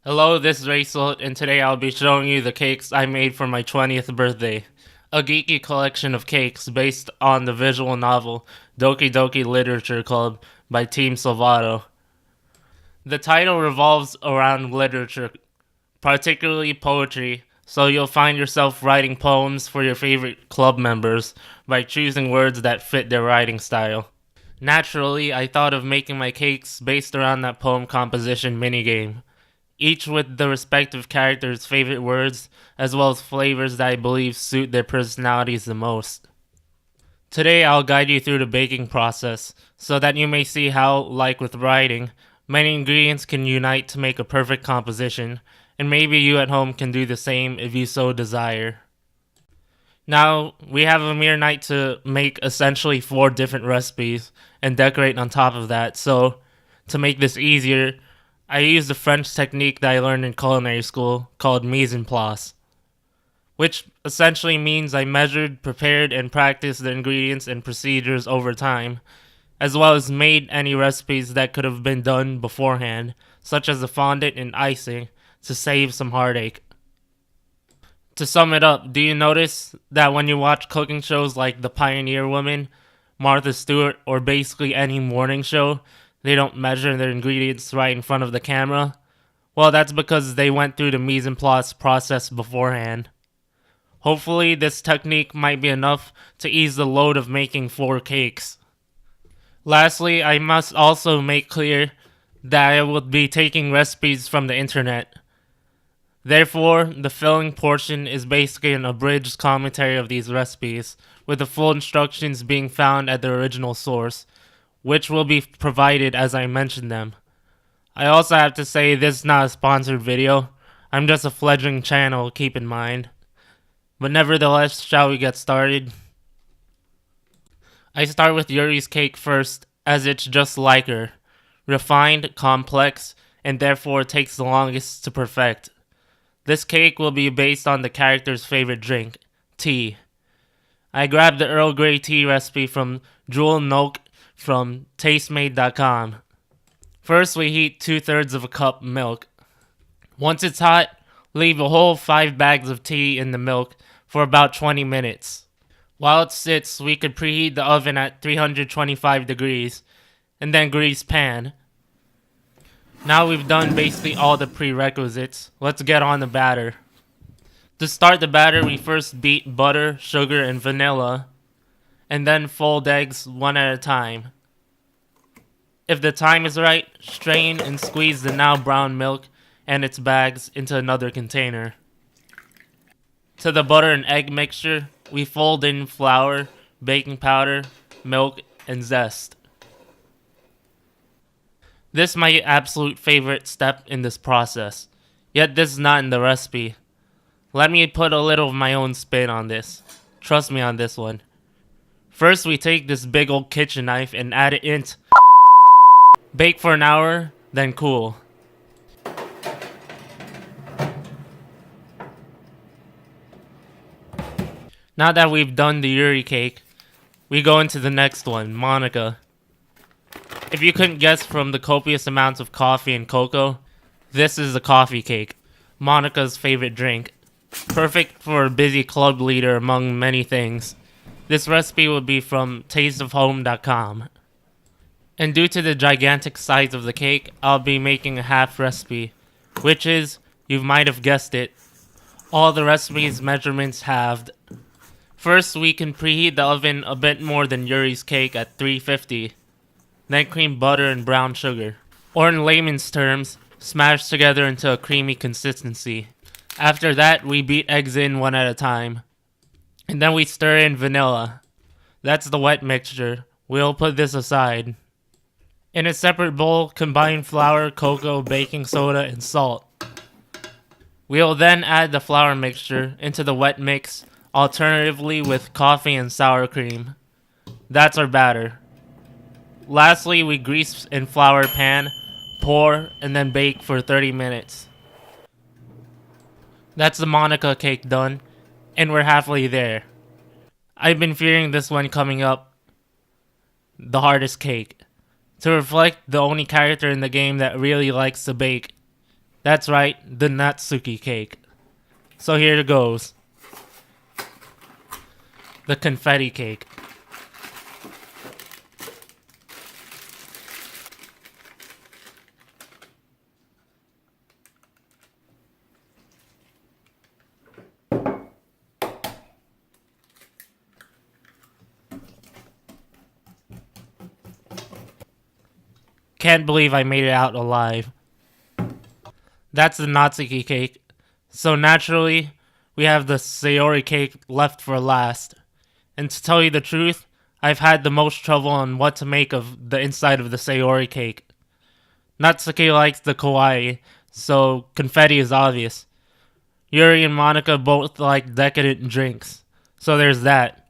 Hello, this is Rachel, and today I'll be showing you the cakes I made for my 20th birthday. A geeky collection of cakes based on the visual novel Doki Doki Literature Club by Team Salvato. The title revolves around literature, particularly poetry, so you'll find yourself writing poems for your favorite club members by choosing words that fit their writing style. Naturally, I thought of making my cakes based around that poem composition minigame, each with the respective characters' favorite words, as well as flavors that I believe suit their personalities the most. Today, I'll guide you through the baking process, so that you may see how, like with writing, many ingredients can unite to make a perfect composition, and maybe you at home can do the same if you so desire. Now, we have a mere night to make essentially 4 different recipes and decorate on top of that, so to make this easier, I used a French technique that I learned in culinary school called mise en place, which essentially means I measured, prepared, and practiced the ingredients and procedures over time, as well as made any recipes that could have been done beforehand, such as the fondant and icing, to save some heartache. To sum it up, do you notice that when you watch cooking shows like The Pioneer Woman, Martha Stewart, or basically any morning show, they don't measure their ingredients right in front of the camera? Well, that's because they went through the mise en place process beforehand. Hopefully, this technique might be enough to ease the load of making 4 cakes. Lastly, I must also make clear that I will be taking recipes from the internet. Therefore, the filling portion is basically an abridged commentary of these recipes, with the full instructions being found at the original source, which will be provided as I mention them. I also have to say this is not a sponsored video. I'm just a fledgling channel, keep in mind. But nevertheless, shall we get started? I start with Yuri's cake first, as it's just like her. Refined, complex, and therefore takes the longest to perfect. This cake will be based on the character's favorite drink, tea. I grabbed the Earl Grey tea recipe from Jewel Noke from tastemade.com. First, we heat 2/3 of a cup milk. Once it's hot, leave a whole 5 bags of tea in the milk for about 20 minutes. While it sits, we could preheat the oven at 325 degrees, and then grease pan. Now we've done basically all the prerequisites, let's get on the batter. To start the batter, we first beat butter, sugar, and vanilla, and then fold eggs one at a time. If the time is right, strain and squeeze the now brown milk and its bags into another container. To the butter and egg mixture, we fold in flour, baking powder, milk, and zest. This is my absolute favorite step in this process, yet this is not in the recipe. Let me put a little of my own spin on this. Trust me on this one. First, we take this big old kitchen knife and add it in. Bake for an hour, then cool. Now that we've done the Yuri cake, we go into the next one, Monica. If you couldn't guess from the copious amounts of coffee and cocoa, this is a coffee cake, Monica's favorite drink. Perfect for a busy club leader among many things. This recipe will be from tasteofhome.com. And due to the gigantic size of the cake, I'll be making a half recipe, which is, you might have guessed it, all the recipe's measurements halved. First, we can preheat the oven a bit more than Yuri's cake at 350. Then cream butter and brown sugar. Or in layman's terms, smash together into a creamy consistency. After that, we beat eggs in one at a time. And then we stir in vanilla. That's the wet mixture. We'll put this aside. In a separate bowl, combine flour, cocoa, baking soda, and salt. We'll then add the flour mixture into the wet mix, alternatively with coffee and sour cream. That's our batter. Lastly, we grease and flour pan, pour, and then bake for 30 minutes. That's the Monica cake done, and we're halfway there. I've been fearing this one coming up, the hardest cake. To reflect the only character in the game that really likes to bake, That's right, the Natsuki cake. So here it goes. The confetti cake. Can't believe I made it out alive. That's the Natsuki cake. So naturally, we have the Sayori cake left for last. And to tell you the truth, I've had the most trouble on what to make of the inside of the Sayori cake. Natsuki likes the kawaii, so confetti is obvious. Yuri and Monica both like decadent drinks, so there's that.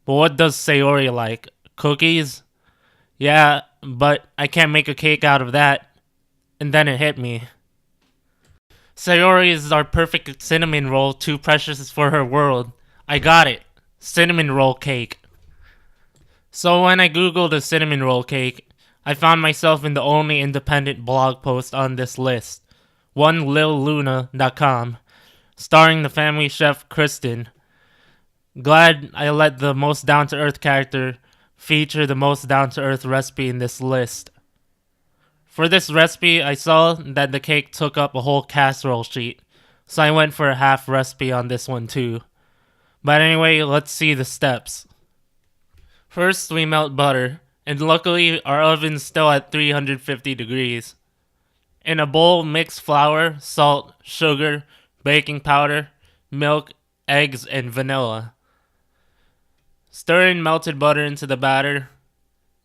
But what does Sayori like? Cookies? Yeah, but I can't make a cake out of that. And then it hit me. Sayori is our perfect cinnamon roll, too precious for her world. I got it. Cinnamon roll cake. So when I googled a cinnamon roll cake, I found myself in the only independent blog post on this list, onelilluna.com, starring the family chef Kristen. Glad I let the most down-to-earth character feature the most down-to-earth recipe in this list. For this recipe, I saw that the cake took up a whole casserole sheet, so I went for a half recipe on this one too. But anyway, let's see the steps. First, we melt butter, and luckily our oven's still at 350 degrees. In a bowl, mix flour, salt, sugar, baking powder, milk, eggs, and vanilla. Stir in melted butter into the batter.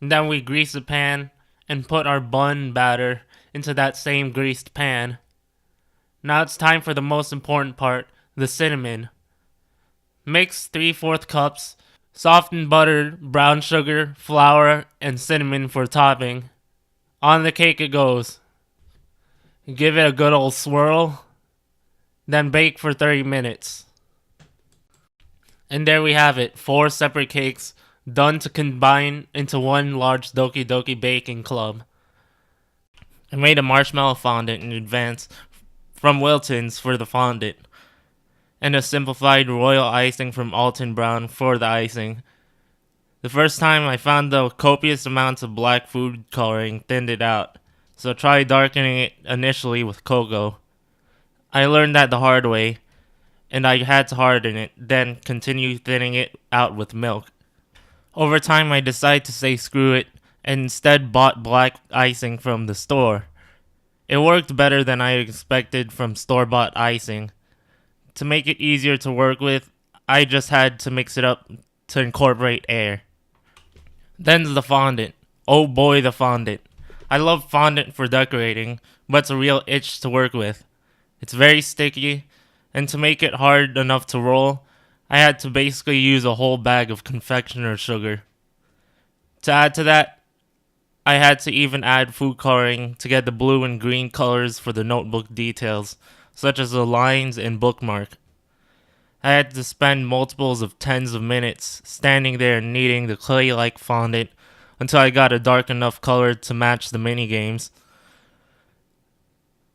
Then we grease a pan and put our bun batter into that same greased pan. Now it's time for the most important part, the cinnamon. Mix 3/4 cups, softened butter, brown sugar, flour, and cinnamon for topping. On the cake it goes. Give it a good old swirl, then bake for 30 minutes. And there we have it, 4 separate cakes done to combine into one large Doki Doki baking club. I made a marshmallow fondant in advance from Wilton's for the fondant, and a simplified royal icing from Alton Brown for the icing. The first time I found the copious amounts of black food coloring thinned it out, so try darkening it initially with cocoa. I learned that the hard way, and I had to harden it, then continue thinning it out with milk. Over time, I decided to say screw it, and instead bought black icing from the store. It worked better than I expected from store-bought icing. To make it easier to work with, I just had to mix it up to incorporate air. Then's the fondant. Oh boy, the fondant. I love fondant for decorating, but it's a real itch to work with. It's very sticky, and to make it hard enough to roll, I had to basically use a whole bag of confectioner's sugar. To add to that, I had to even add food coloring to get the blue and green colors for the notebook details, such as the lines and bookmark. I had to spend multiples of tens of minutes standing there kneading the clay-like fondant until I got a dark enough color to match the minigames.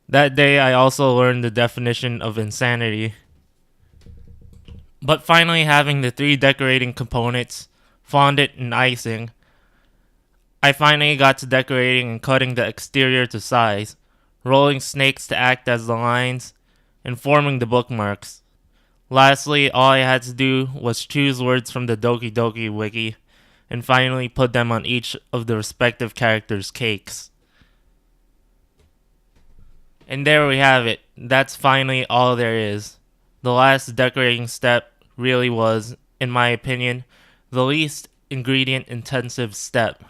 That day I also learned the definition of insanity. But finally having the 3 decorating components, fondant and icing, I finally got to decorating and cutting the exterior to size, rolling snakes to act as the lines, and forming the bookmarks. Lastly, all I had to do was choose words from the Doki Doki wiki, and finally put them on each of the respective characters' cakes. And there we have it. That's finally all there is. The last decorating step really was, in my opinion, the least ingredient intensive step,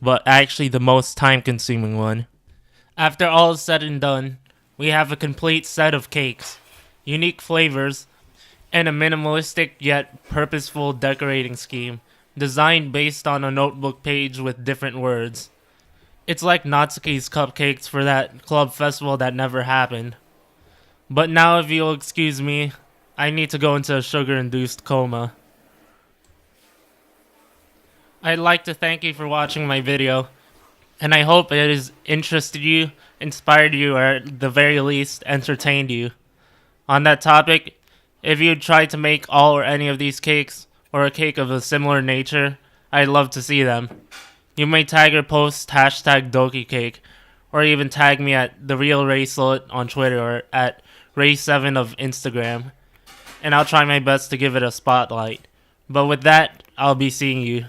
but actually the most time consuming one. After all is said and done, we have a complete set of cakes, unique flavors, and a minimalistic yet purposeful decorating scheme, designed based on a notebook page with different words. It's like Natsuki's cupcakes for that club festival that never happened. But now if you'll excuse me, I need to go into a sugar-induced coma. I'd like to thank you for watching my video. and I hope it has interested you, inspired you, or at the very least entertained you. On that topic, if you try to make all or any of these cakes, or a cake of a similar nature, I'd love to see them. You may tag or post hashtag Doki Cake, or even tag me at The Real Raysolid on Twitter or at Ray7 of Instagram, and I'll try my best to give it a spotlight. But with that, I'll be seeing you.